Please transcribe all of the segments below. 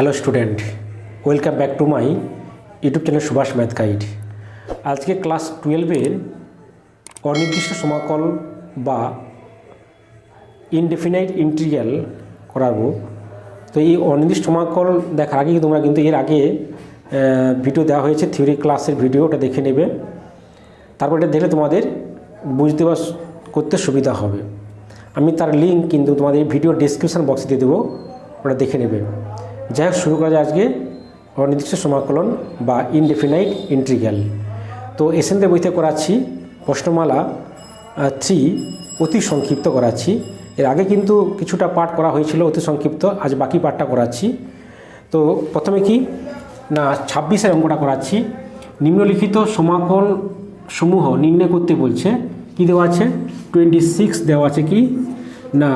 Hello student, welcome back to my YouTube channel Subhash math guide. আজকে class 12-এর অনির্দিষ্ট সমাকল বা ইনডেফিনাইট ইন্টিগ্রাল করাবো। তো এই অনির্দিষ্ট সমাকল দেখার আগে তোমরা কিন্তু এর আগে ভিডিও দেওয়া হয়েছে, থিওরি ক্লাসের ভিডিও, ওটা দেখে নেবে। তারপর এটা দেখলে তোমাদের বুঝতে বা করতে সুবিধা হবে। আমি তার লিঙ্ক কিন্তু তোমাদের ভিডিও ডেসক্রিপশন বক্সে দিয়ে দেবো, ওটা দেখে নেবে। যাই হোক, শুরু করা যায় আজকে অনির্দিষ্ট সমাকলন বা ইনডেফিনাইট ইন্টিগ্রাল। তো এসএনতে বইতে করাচ্ছি প্রশ্নমালা 3 অতি সংক্ষিপ্ত করাচ্ছি। এর আগে কিন্তু কিছুটা পাঠ করা হয়েছিল অতি সংক্ষিপ্ত, আজ বাকি পাঠটা করাচ্ছি। তো প্রথমে কি না 26-এর অঙ্কটা করাচ্ছি। নিম্নলিখিত সমাকল সমূহ নির্ণয় করতে বলছে। কি দেওয়া আছে? 26 দেওয়া আছে কি না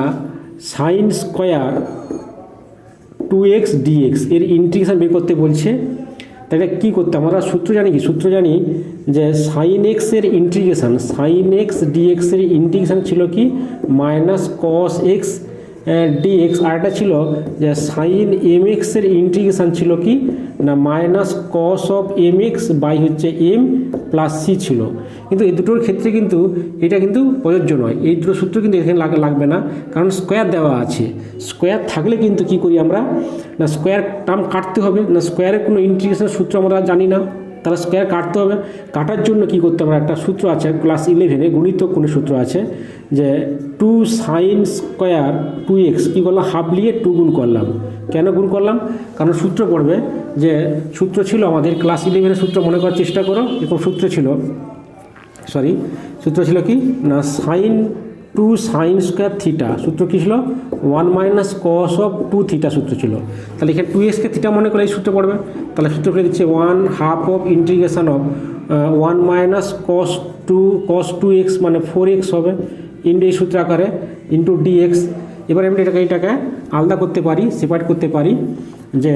সাইন স্কোয়ার 2x dx এর ইন্টিগ্রেশন বের করতে বলছে। তাহলে কী করতে, আমরা সূত্র জানি কি? সূত্র জানি যে সাইন এক্স এর ইন্টিগ্রেশন, সাইন এক্স ডিএক্স এর ইন্টিগ্রেশন ছিল কি মাইনাস কস এক্স ডিএক্স। আর একটা ছিল যে সাইন এম এক্স এর ইন্টিগ্রেশন ছিল কি না minus cos of m x by হচ্ছে এম প্লাস সি ছিল। কিন্তু এই দুটোর ক্ষেত্রে কিন্তু এটা কিন্তু প্রযোজ্য নয়, এই দুটো সূত্র কিন্তু এখানে লাগবে না, কারণ স্কোয়ার দেওয়া আছে। স্কোয়ার থাকলে কিন্তু কি করি আমরা না স্কোয়ার টার্ম কাটতে হবে না, স্কোয়ারের কোনো ইন্টিগ্রেশন সূত্র আমরা জানি না, তাহলে স্কোয়ার কাটতে হবে। কাটার জন্য কি করতে হবে, একটা সূত্র আছে ক্লাস 11-এ গুণিতক কোনো সূত্র আছে যে 2 সাইন স্কোয়ার 2x কী করলাম, হাফ নিয়ে 2 গুণ করলাম। কেন গুণ করলাম? কারণ সূত্র পড়বে যে সূত্র ছিল আমাদের ক্লাস 11-এর সূত্র মনে করার চেষ্টা করো। এরকম সূত্র ছিল, সূত্র ছিল কি না সাইন 2 সাইন স্কোয়ার থিটা। সূত্র কী ছিল? 1 মাইনাস কস অফ 2 থিটা সূত্র ছিল। তাহলে এখানে 2xকে থিটা মনে করে এই সূত্র পড়বে। তাহলে সূত্র ফেলে দিচ্ছে 1 half of integration of 1 minus cos 2x মানে 4x হবে ইন্টু এই সূত্র আকারে ইন্টু ডিএক্স। এবার আমি এটাকে আলাদা করতে পারি, সেপারেট করতে পারি যে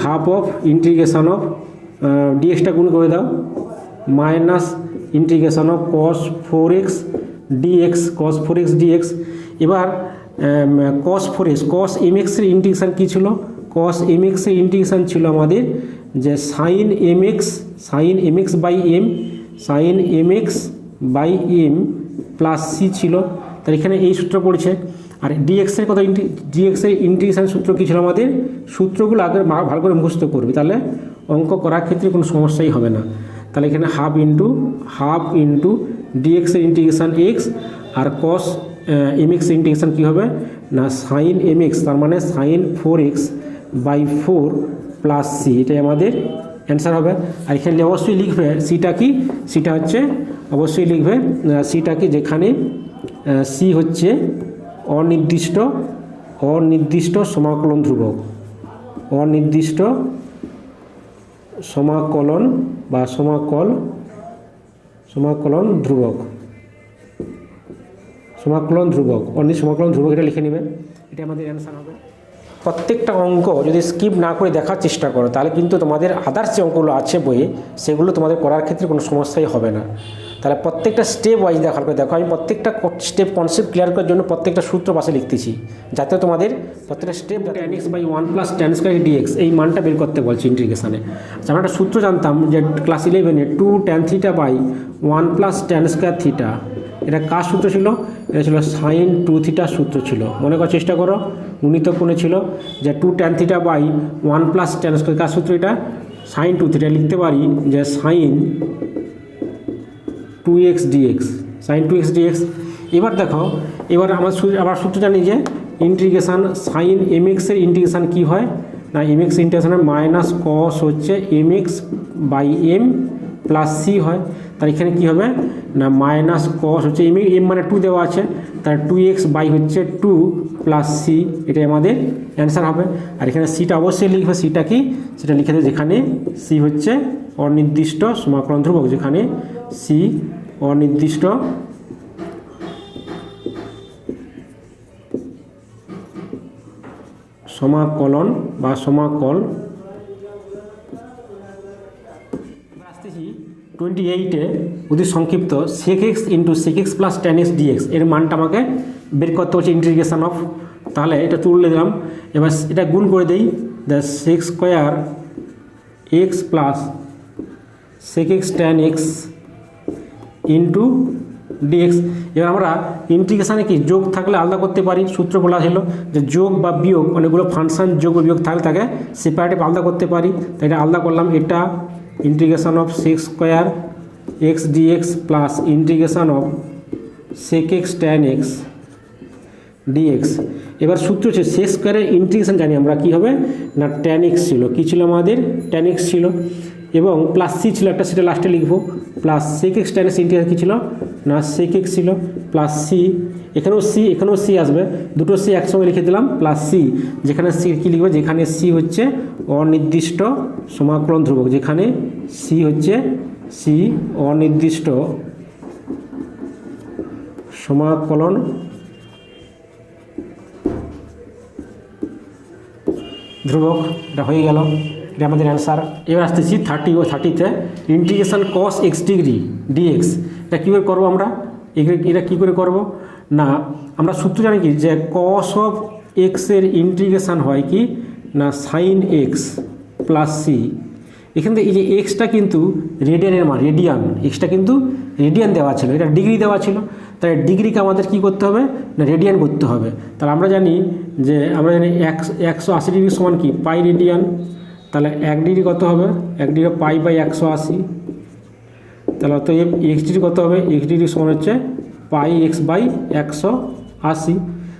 হাফ অফ ইন্টিগ্রেশন অফ ডিএক্সটা গুণ করে দাও minus integration of cos 4x dx cos 4x dx। এবার cos 4x cos mx এর ইন্টিগ্রেশন কী ছিল? cos mx এর ইন্টিগ্রেশন ছিল আমাদের যে sin mx by m sin mx by m plus c ছিল। তার এখানে এই সূত্র পড়ছে। আর dx এর কথা, dx এর ইন্টিগ্রেশন সূত্র কী ছিল আমাদের? সূত্রগুলো আগে ভালো করে মুখস্থ করবে, তাহলে অঙ্ক করার ক্ষেত্রে কোনো সমস্যাই হবে না। তাহলে এখানে হাফ ইন্টু dx এর ইন্টিগ্রেশন x আর cos mx এর ইন্টিগ্রেশন কী হবে না সাইন mx, তার মানে sign 4x by 4 plus c, এটাই আমাদের অ্যান্সার হবে। আর এখানে অবশ্যই লিখবে সিটা কি, সিটা হচ্ছে অবশ্যই লিখবে সিটা কি, যেখানে c হচ্ছে অনির্দিষ্ট সমাকলন ধ্রুবক, অনির্দিষ্ট সমাকলন বা সমাকলন ধ্রুবক, অনির্দিষ্ট সমাকলন ধ্রুবক, এটা লিখে নেবে, এটা আমাদের অ্যান্সার হবে। প্রত্যেকটা অঙ্ক যদি স্কিপ না করে দেখার চেষ্টা করো, তাহলে কিন্তু তোমাদের আদার্স যে অঙ্কগুলো আছে বইয়ে সেগুলো তোমাদের করার ক্ষেত্রে কোনো সমস্যাই হবে না। তাহলে প্রত্যেকটা স্টেপ ওয়াইজ দেখার করে দেখো। আমি প্রত্যেকটা স্টেপ কনসেপ্ট ক্লিয়ার করার জন্য প্রত্যেকটা সূত্র পাশে লিখতেছি, যাতে তোমাদের প্রত্যেকটা step tan x by 1 plus tan square dx এই মানটা বের করতে বলছি ইন্টিগ্রেশনে। আমরা একটা সূত্র জানতাম যে ক্লাস 11-এ 2 tan theta by 1 plus tan square theta, এটা কার সূত্র ছিল? এটা ছিল সাইন 2 থিটার সূত্র ছিল। মনে করার চেষ্টা করো, গুণিতক কোণে ছিল যে 2 tan theta by 1 plus tan square, কার সূত্র? এটা সাইন 2 থিটা। লিখতে পারি যে sign 2x dx, sign 2x dx। এবার দেখো, এবার আবার সূত্র জানি যে ইন্টিগ্রেশন সাইন mx এর ইন্টিগ্রেশন কী হয় না mx ইন্টিগ্রেশনে মাইনাস কস হচ্ছে mx by m plus c হয়। তার এখানে কী হবে না মাইনাস কস হচ্ছে m মানে 2 দেওয়া আছে, তার 2x বাই হচ্ছে 2 প্লাস c, এটাই আমাদের অ্যান্সার হবে। আর এখানে সিটা অবশ্যই লিখবে, সিটা কি সেটা লিখে দেবে, যেখানে c হচ্ছে অনির্দিষ্ট সমাকলন ধ্রুবক, যেখানে c অনির্দিষ্ট সমাকলন বা সমাকল। আসতেছি 28-এ অতি সংক্ষিপ্ত sec x into sec x plus tan x dx এর মানটা আমাকে বের করতে হচ্ছে ইন্টিগ্রেশন অফ তাহলে এটা তুলে দিলাম। এবার এটা গুণ করে দিই, the sec square x plus sec x tan x into dx. এবার আমরা ইন্টিগ্রেশানে কি যোগ থাকলে আলাদা করতে পারি, সূত্র বলা ছিল যে যোগ বা বিয়োগ অনেকগুলো ফাংশন যোগ বা বিয়োগ থাকলে তাকে সেপারেটিভ আলাদা করতে পারি, তাই এটা আলাদা করলাম। এটা integration of sec square x dx plus integration of sec x tan x dx. এবার সূত্র হচ্ছে সেক স্কোয়ারের ইন্টিগ্রেশন জানি আমরা কী হবে না ট্যান এক্স ছিল, কী ছিল আমাদের ট্যান এক্স ছিল, এবং প্লাস সি ছিল একটা, সেটা লাস্টে লিখবো, plus sec x tan x integration কী ছিল না সেক এক্স ছিল, প্লাস সি, এখানেও সি আসবে, দুটো সি একসঙ্গে লিখে দিলাম, প্লাস সি, যেখানে সি কী লিখবে, যেখানে সি হচ্ছে অনির্দিষ্ট সমাকলন ধ্রুবক, যেখানে সি হচ্ছে সি অনির্দিষ্ট সমাকলন ধ্রুবক। এটা হয়ে গেল, এটা আমাদের অ্যান্সার। এবার আসতেছি 30তে integration cos x degree dx. এটা কী করে করবো আমরা, এটা কী করে করব না আমরা সূত্র জানি কি যে কস অফ এক্সের ইন্টিগ্রেশান হয় কি না সাইন এক্স প্লাস সি। এখান থেকে এই যে এক্সটা কিন্তু রেডিয়ানের মান, এক্সটা কিন্তু রেডিয়ান দেওয়া ছিল, এটা ডিগ্রি দেওয়া ছিল, তাই ডিগ্রিকে আমাদের কি করতে হবে না রেডিয়ান করতে হবে। তাহলে আমরা জানি 180 ডিগ্রি সমান কি পাই রেডিয়ান, তাহলে 1 ডিগ্রি কত হবে, 1 ডিগ্রি পাই বাই 180, তাহলে অতএব এক্স ডিগ্রি কত হবে, এক্স ডিগ্রি সমান হচ্ছে পাই এক্স বাই 180।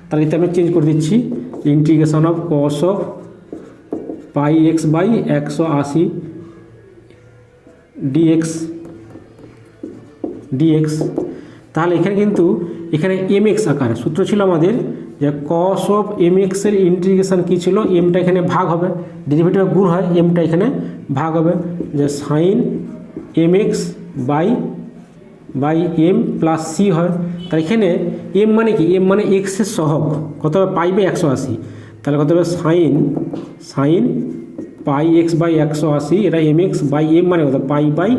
তাহলে এতে আমি চেঞ্জ করে দিচ্ছি, integration of cos of pi x by 180 dx. তাহলে এখানে কিন্তু এখানে এম এক্স আকারে সূত্র ছিল আমাদের যে কস অফ এম এক্সের ইন্টিগ্রেশান কী ছিল, এমটা এখানে ভাগ হবে, ডেরিভেটিভ গুণ হয়, এমটা এখানে ভাগ হবে, যে sine m x by m plus C হয়। তার এখানে এম মানে কি, এম মানে এক্সের সহগ, কত হবে পাই বাই 180, তাহলে কত হবে সাইন পাই এক্স বাই 180, এটা এম এক্স বাই এম মানে কত পাই বাই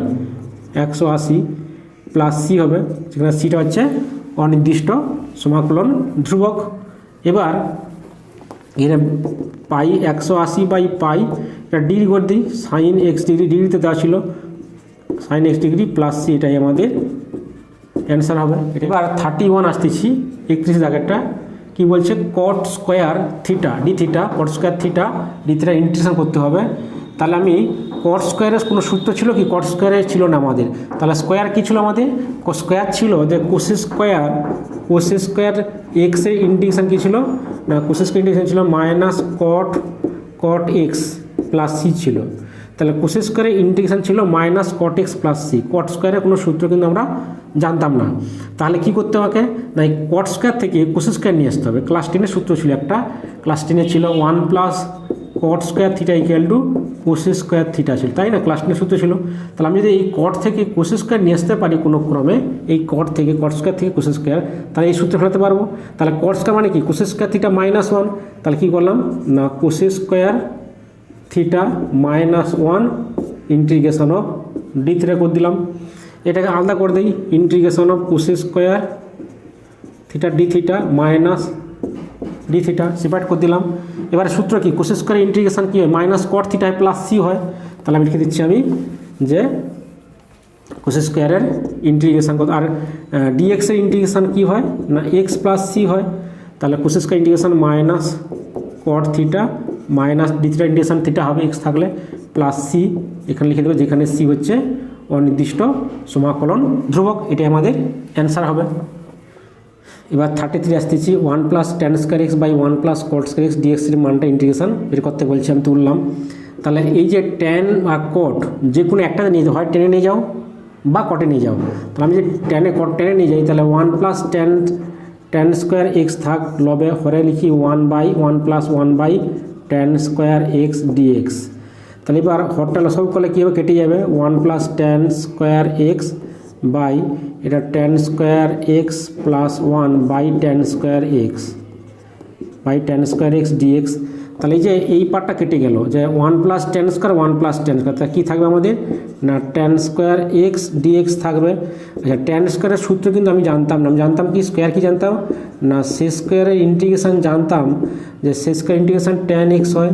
180 প্লাস সি হবে, যেখানে সিটা হচ্ছে অনির্দিষ্ট সমাকলন ধ্রুবক। এবার এখানে পাই 180 বাই পাই, এটা ডিগ্রি করে দিই, সাইন এক্স ডিগ্রিতে দেওয়া ছিল sine x degree plus c, এটাই আমাদের অ্যান্সার হবে। এবার 31 আসতেছি 31 জায়গাটা কি বলছে, cot square theta D theta, cot square theta D theta integration করতে হবে। তাহলে আমি কট স্কোয়ারের কোনো সূত্র ছিল কি, কট স্কোয়ারের ছিল না আমাদের, তাহলে স্কোয়ার কী ছিল আমাদের, স্কোয়ার ছিল যে কোসেক স্কোয়ার এক্সের ইন্টিগ্রেশন কী ছিল না, কোসেক স্কোয়ার ইন্টিগ্রেশন ছিল minus cot x plus C ছিল। তাহলে কোসেক স্কোয়ারের ইন্টিগ্রেশন ছিল minus cot x plus C, cot স্কোয়ারের কোনো সূত্র কিন্তু আমরা জানতাম না। তাহলে কি করতে হবে না, এই কট স্কোয়ার থেকে কোসেক স্কোয়ার নিয়ে আসতে হবে। ক্লাস 10-এর সূত্র ছিল একটা, ক্লাস 10-এ ছিল 1 plus cot square theta equal to cosec square theta ছিল, তাই না, ক্লাস 10-এর সূত্র ছিল। তাহলে আমি যদি এই কট থেকে কোসেক স্কোয়ার নিয়ে আসতে পারি কোনো ক্রমে, এই কট স্কোয়ার থেকে কোসেক স্কোয়ার, তাহলে এই সূত্রে ফেলাতে পারবো। তাহলে কট স্কোয়ার মানে কি কোসেক স্কোয়ার থিটা -1, তাহলে কী করলাম না cosec square theta -1 integration of D theta করে দিলাম। এটাকে আলাদা করে দিই, integration of cosec square theta D theta minus D theta separate করে দিলাম। এবারে সূত্র কি, কোসেক স্কোয়ার ইন্টিগ্রেশন কী হয় minus cot theta plus C হয়। তাহলে আমি লিখে দিচ্ছি যে কোসেক স্কোয়ারের ইন্টিগ্রেশন কত, আর ডিএক্সের ইন্টিগ্রেশন কী হয় না এক্স প্লাস সি হয়। তাহলে cosec square integration minus cot theta minus D theta integration theta হবে এক্স থাকলে প্লাস সি, এখানে লিখে দেবো, যেখানে সি হচ্ছে অনির্দিষ্ট সমাকলন ধ্রুবক, এটাই আমাদের অ্যান্সার হবে। এবার 33 আসতেছি, 1 plus tan square x by 1 plus cot square x ডিএক্সের মানটা ইন্টিগ্রেশন বের করতে বলছি, আমি তুললাম। তাহলে এই যে ট্যান আর কট যে কোনো একটাতে নিয়ে যাও, হয় টেনে নিয়ে যাও বা কটে নিয়ে যাও। তাহলে আমি যে টেনে নিয়ে যাই, তাহলে 1 প্লাস ট্যান স্কোয়ার এক্স থাক লবে, হরে লিখি 1 plus 1 by tan square x dx. তাহলে এবার হরটা লসাগু করলে কী হবে, কেটে যাবে, 1 plus tan square x by এটা tan square x plus 1 by tan square x dx. তাহলে এই যে এই পার্টটা কেটে গেল, যে 1 plus tan square 1 plus tan square, তা কী থাকবে আমাদের না টেন স্কোয়ার এক্স ডিএক্স থাকবে। আচ্ছা টেন স্কোয়ারের সূত্র কিন্তু আমি জানতাম না, আমি জানতাম কি স্কোয়ার কি জানতাম না সে স্কোয়ারের ইন্টিগ্রেশন জানতাম যে সে স্কোয়ার ইন্টিগ্রেশন টেন এক্স হয়,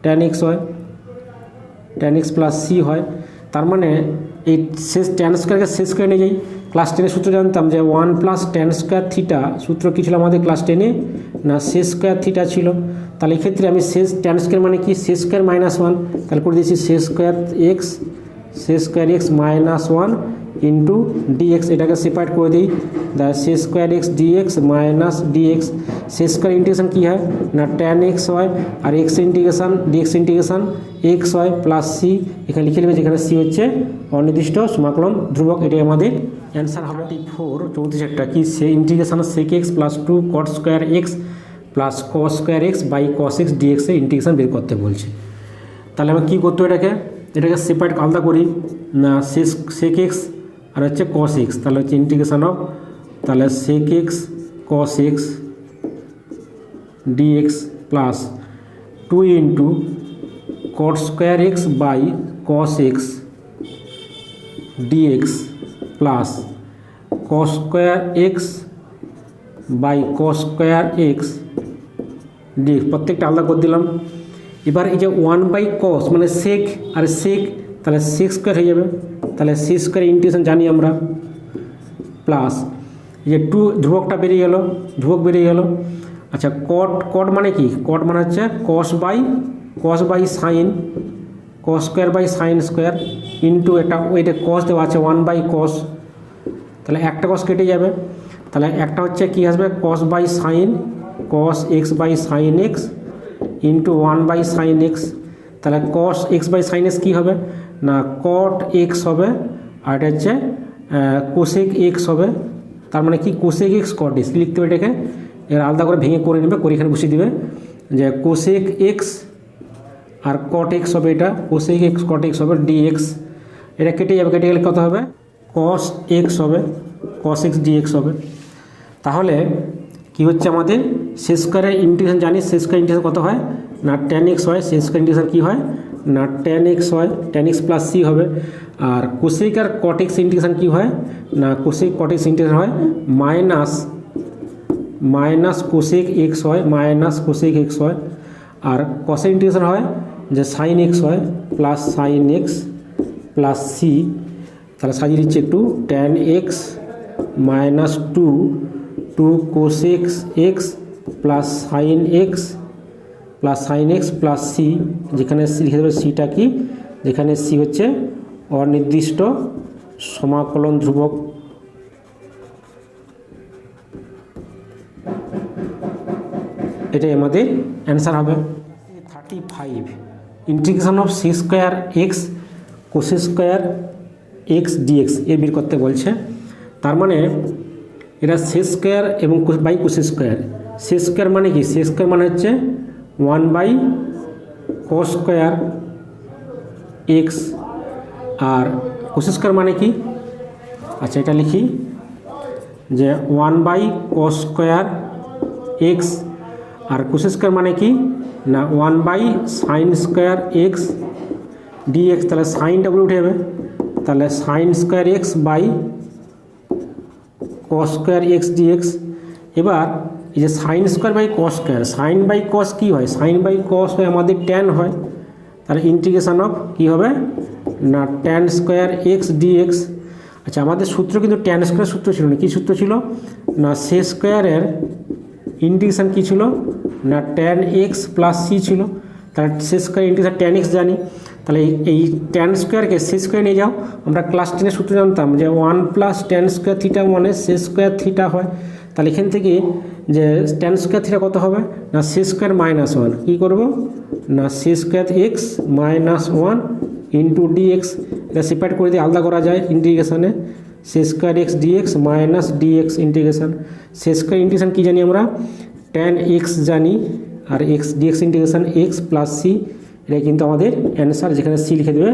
টেন এক্স হয়, টেন এক্স প্লাস সি হয়। তার মানে এই শেষ টেন স্কোয়ারকে শেষ স্কোয়ার নিয়ে যাই, ক্লাস টেনের সূত্র জানতাম যে 1 প্লাস টেন স্কোয়ার থিটা, সূত্র কী ছিল আমাদের ক্লাস টেনে না সে স্কোয়ার থিটা ছিল। তাহলে এক্ষেত্রে আমি শেষ টেন স্কোয়ার মানে কি সে স্কোয়ার মাইনাস 1, তাহলে করে দিয়েছি sec square x minus 1 into dx, এটাকে সেপারেট করে দিই, the sec square x dx minus dx. Sec square integration কী হয় না টেন এক্স হয়, আর x integration dx integration x হয় প্লাস সি, এখানে লিখে নেবে যেখানে সি হচ্ছে অনির্দিষ্ট সমাকলন ধ্রুবক। এটাই আমাদের অ্যান্সার হবে 34 একটা কি সে integration sec x plus 2 cot square x plus cos square x by cos x ডিএক্সের ইন্টিগ্রেশন বের করতে বলছে। তাহলে আমি কী করতে এটাকে সেপারেট আলাদা করি না সেক এক্স আর হচ্ছে কস এক্স, তাহলে হচ্ছে ইন্টিগ্রেশন অফ তাহলে sec x cos x dx plus 2 into cot square x by cos x dx plus cos square x by cos square x dx, প্রত্যেকটা আলাদা করে দিলাম। এবার এই যে 1 বাই কস মানে সেক আর সেক, তাহলে সেক স্কোয়ার হয়ে যাবে, তাহলে সি স্কোয়ার ইন্টিগ্রেশন জানি আমরা, প্লাস এই যে 2 ধ্রুবকটা বেরিয়ে গেল, ধ্রুবক বেরিয়ে গেল। আচ্ছা কট মানে কি, কট মানে হচ্ছে cos by sine, cos square by sine square into এটা কস দেওয়া আছে 1 বাই কস, তাহলে একটা কস কেটে যাবে, তাহলে একটা হচ্ছে কি আসবে cos by sine cos x by sine x into 1 by sine x, তাহলে cos x by sine x কী হবে না কট এক্স হবে, আর এটা হচ্ছে কোসেক এক্স হবে, তার মানে কি কোসেক এক্স কট এক্স লিখতে হবে, এটাকে এর আলাদা করে ভেঙে করে নেবে, করে এখানে বসিয়ে দিবে যে কোসেক এক্স আর কট এক্স হবে, এটা কোসেক এক্স কট এক্স হবে ডিএক্স, এটা কেটে যাবে, কেটে গেলে কত হবে কস এক্স হবে, কস এক্স ডিএক্স হবে। তাহলে কি হচ্ছে আমাদের সে স্কোয়ারের ইন্টিগ্রেশন জানি, সে স্কোয়ার ইন্টিগ্রেশন কত হয় না টেন এক্স হয়, সে স্কোয়ার ইন্টিগ্রেশন কী হয় না টেন এক্স হয়, টেন এক্স প্লাস সি হবে। আর কোসেক আর কট এক্স ইন্টিগ্রেশন কী হয় না কোসেক কট এক্স ইন্টিগ্রেশন হয় মাইনাস কোসেক এক্স হয়, মাইনাস কোসেক এক্স হয়। আর কসেক ইন্টিগ্রেশন হয় যে সাইন এক্স হয় plus sine x plus c, তাহলে সাজিয়ে দিচ্ছে একটু tan x minus two cosec x plus sine x plus C, যেখানে সি লিখে দেবে সিটা কি, যেখানে সি হচ্ছে অনির্দিষ্ট সমাকলন ধ্রুবক। এটাই আমাদের অ্যান্সার হবে 35 integration of sec square x cosec square x dx এর বের করতে বলছে। তার মানে এটা সে স্কোয়ার এবং by cosec square, sec square মানে কি সে স্কোয়ার মানে হচ্ছে 1 বাই কস স্কোয়ার এক্স, আর কোসেক স্কোয়ার মানে কি আচ্ছা এটা লিখি যে 1 বাই কস স্কোয়ার এক্স, আর কোসেক স্কোয়ার মানে কি না 1 by sine square x dx, তাহলে সাইনটা বলে উঠে যাবে, তাহলে sine square x by cos square x dx. এবার এই যে sine square by cos square, sine by cos কী হয় সাইন বাই কস হয় আমাদের ট্যান হয়, তাহলে ইন্টিগ্রেশন অফ কী হবে না ট্যান স্কোয়ার এক্স ডিএক্স। আচ্ছা আমাদের সূত্র কিন্তু ট্যান স্কোয়ার সূত্র ছিল না, কী সূত্র ছিল না সে স্কোয়ারের ইন্টিগ্রেশন কী ছিল না ট্যান এক্স প্লাস সি ছিল, তাহলে সে স্কোয়ার ইন্টিগ্রেশন ট্যান এক্স জানি, তাহলে এই ট্যান স্কোয়ারকে সে স্কোয়ার নিয়ে যাও, আমরা ক্লাস 10 সূত্র জানতাম যে 1 প্লাস ট্যান স্কোয়ার থিটা মানে সে স্কোয়ার থিটা হয়, তাহলে এখান থেকে যে ট্যান স্কোয়ার থিটা কত হবে না সে স্কোয়ার মাইনাস 1, কী করবো না sec square x minus 1 into dx, এটা সেপারেট করে দিয়ে আলাদা করা যায় ইন্টিগ্রেশনে, sec square x dx minus dx integration, sec square integration কী জানি আমরা ট্যান এক্স জানি, আর x dx integration x plus C, এটা কিন্তু আমাদের অ্যান্সার, যেখানে সি লিখে দেবে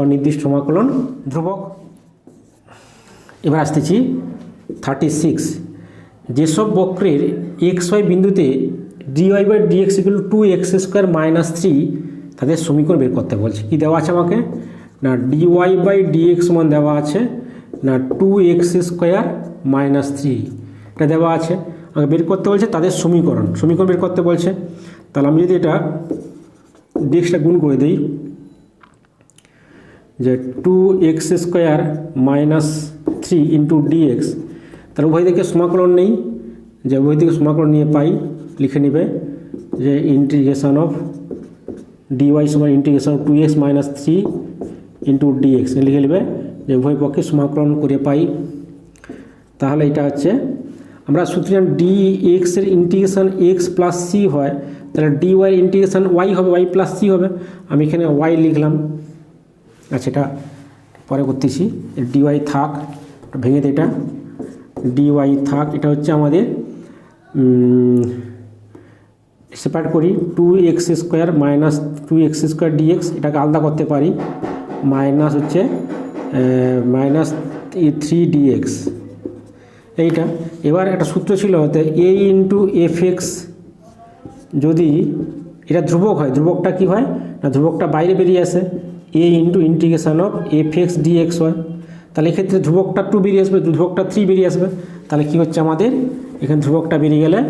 অনির্দিষ্ট সমাকলন ধ্রুবক। এবার আসতেছি 36, যেসব বক্রের এক্স ওয়াই বিন্দুতে dy by dx equal to x square minus three তাদের সমীকরণ বের করতে বলছে। কী দেওয়া আছে আমাকে না ডিওয়াই বাই ডিএক্স সমান দেওয়া আছে না two x square minus three এটা দেওয়া আছে, আমাকে বের করতে বলছে তাদের সমীকরণ বের করতে বলছে। তাহলে আমি যদি এটা ডিএক্সটা গুণ করে দিই যে two x square minus three into dx, তাহলে উভয় দিকে সমাকলন নেই, যে উভয় দিকে সমাকলন নিয়ে পাই লিখে নেবে যে ইন্টিগ্রেশন অফ ডিওয়াই সমান integration of two x minus three into dx লিখে নেবে যে উভয় পক্ষে সমাকলন করে পাই। তাহলে এটা হচ্ছে আমরা সূত্র ডি এক্সের ইন্টিগ্রেশন এক্স প্লাস সি হয়, তাহলে ডি ওয়াই ইন্টিগ্রেশন ওয়াই হবে, ওয়াই প্লাস সি হবে। আমি এখানে ওয়াই লিখলাম, আচ্ছা এটা পরে করতেছি, ডিওয়াই থাক, ভেঙে দিই এটা, ডিওয়াই থাক। এটা হচ্ছে আমাদের সেপারেট করি two x square minus two x square dx, এটাকে আলাদা করতে পারি, মাইনাস হচ্ছে মাইনাস থ্রি ডিএক্স এইটা। এবার একটা সূত্র ছিল হতে এ ইন্টু এফ এক্স, যদি এটা ধ্রুবক হয়, ধ্রুবকটা কী হয় না ধ্রুবকটা বাইরে বেরিয়ে আসে, A into integration of f x dx হয়, তাহলে এক্ষেত্রে ধ্রুবকটা টু বেরিয়ে আসবে, ধ্রুবকটা থ্রি বেরিয়ে আসবে, তাহলে কী হচ্ছে আমাদের এখানে ধ্রুবকটা বেরিয়ে গেলে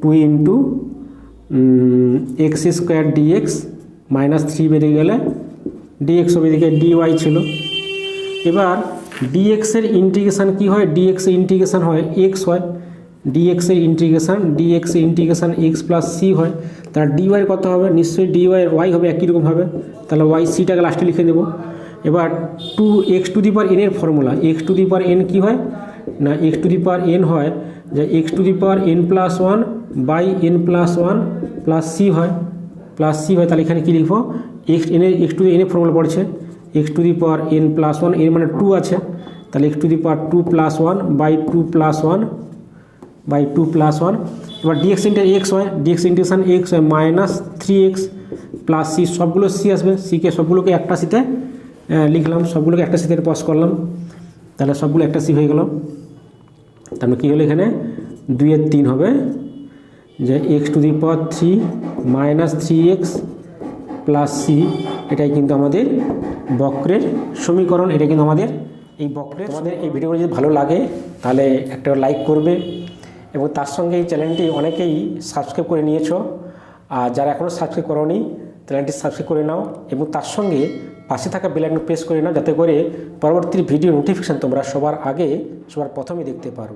two into x square dx minus three বেরিয়ে গেলে ডিএক্স হবে, এদিকে ডিওয়াই ছিল। এবার ডিএক্সের ইন্টিগ্রেশান কী হয়, ডিএক্সের ইন্টিগ্রেশান হয় এক্স হয়, ডিএক্সের ইন্টিগ্রেশান এক্স প্লাস সি হয়, তাহলে ডিওয়াই কত হবে, নিশ্চয়ই ডিওয়াই ওয়াই হবে একই রকম হবে, তাহলে ওয়াই সিটাকে লাস্টে লিখে দেবো। এবার to x to the power এনের formula, x to the power n কী হয় না x to the power n হয় যে x to the power n plus one by n plus one plus C হয়, তাহলে এখানে কী লিখবো এক্স টু দি এনের ফর্মুলা পড়ছে x to the power n plus one, এর মানে টু আছে, তাহলে x to the power two plus one by two plus one by two plus one. এবার ডিএক্স ইন্টার এক্স হয়, ডিএক্স ইন্টিগ্রেশন এক্স হয় minus three x plus c, সবগুলো c আসবে, সিকে সবগুলোকে একটা সিতে লিখলাম, সবগুলোকে একটা সিতে পাস করলাম, তাহলে সবগুলো একটা সি হয়ে গেল। তারপরে কী হলো এখানে 2/3 হবে যে x to the power three minus three x plus c, এটাই কিন্তু আমাদের বক্রের সমীকরণ, এটা কিন্তু আমাদের এই বক্রের। তোমাদের এই ভিডিওগুলো যদি ভালো লাগে তাহলে একটা লাইক করবে এবং তার সঙ্গে এই চ্যানেলটি অনেকেই সাবস্ক্রাইব করে নিয়েছো, আর যারা এখনও সাবস্ক্রাইব করোনি চ্যানেলটি সাবস্ক্রাইব করে নাও এবং তার সঙ্গে পাশে থাকা বেল আইকন প্রেস করে নাও, যাতে করে পরবর্তী ভিডিও নোটিফিকেশান তোমরা সবার প্রথমে দেখতে পারো।